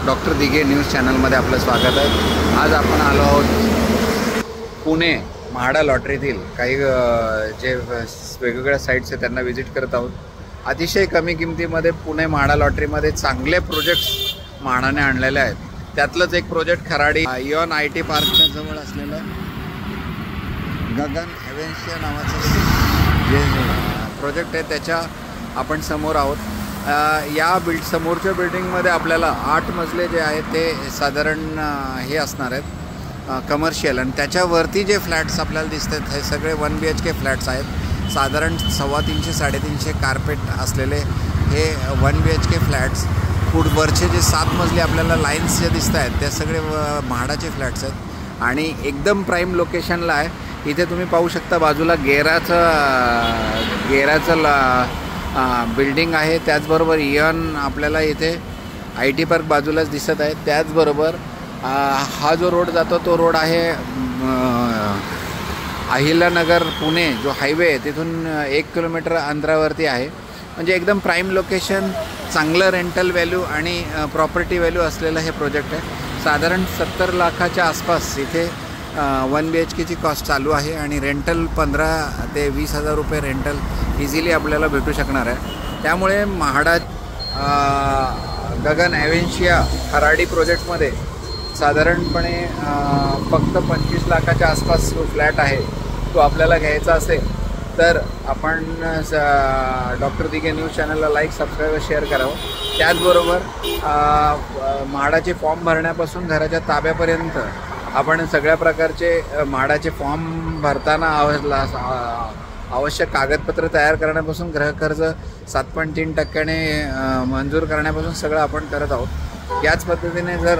Doctor Dighe news चॅनलमध्ये आपलं स्वागत आहे। आज आपण आलो आहोत पुणे म्हाडा लॉटरीतील काही जे वेगवेगळ्या साईट्स आहेत त्यांना व्हिजिट करत आहोत। अतिशय कमी किमतीमध्ये पुणे म्हाडा लॉटरीमध्ये चांगले प्रोजेक्ट्स म्हाडाने आणलेले आहेत। त्यातलंच एक प्रोजेक्ट खराडी इऑन IT पार्कच्या जवळ असलेलं गगन एव्हेन्शिया नावाचं जे प्रोजेक्ट आहे त्याच्या आपण समोर आहोत। या समोरच्या बिल्डिंगमध्ये आपल्याला 8 मजले जे आहेत ते साधारण हे असणार आहेत कमर्शियल, आणि त्याच्यावरती जे फ्लॅट्स आपल्याला दिसत आहेत हे सगळे 1 BHK फ्लॅट्स आहेत। साधारण 350-350 कार्पेट असलेले हे 1 BHK फ्लॅट्स। वरचे जे 7 मजले आपल्याला लाईन्स जे दिसत आहेत ते सगळे म्हाडाचे फ्लॅट्स आहेत आणि एकदम प्राईम लोकेशनला आहे। इथे तुम्ही पाहू शकता बाजूला गेराचं बिल्डिंग आहे, त्याचबरोबर इऑन आपल्याला इथे IT पार्क बाजूलाच दिसत आहे। त्याचबरोबर हा जो रोड जातो तो रोड आहे अहिल्यानगर पुणे जो हायवे आहे तिथून 1 किलोमीटर अंतरावरती आहे। म्हणजे एकदम प्राईम लोकेशन, चांगलं रेंटल व्हॅल्यू आणि प्रॉपर्टी व्हॅल्यू असलेलं हे प्रोजेक्ट आहे। साधारण 70 लाखाच्या आसपास इथे 1 BHKची कॉस्ट चालू आहे आणि रेंटल 15 ते 20 हजार रुपये रेंटल इझिली आपल्याला भेटू शकणार आहे। त्यामुळे म्हाडा गगन एव्हेन्शिया खराडी प्रोजेक्टमध्ये साधारणपणे फक्त 25 लाखाच्या आसपास जो फ्लॅट आहे तो आपल्याला घ्यायचा असेल तर आपण डॉक्टर दिघे न्यूज़ चॅनलला लाईक, सबस्क्राईब, शेअर करावं। त्याचबरोबर म्हाडाचे फॉर्म भरण्यापासून घराच्या ताब्यापर्यंत आपण सगळ्या प्रकारचे म्हाडाचे फॉर्म भरताना आवश्यक कागदपत्र तयार करण्यापासून गृहकर्ज 7.3% मंजूर करण्यापासून सगळं आपण करत आहोत। याच पद्धतीने जर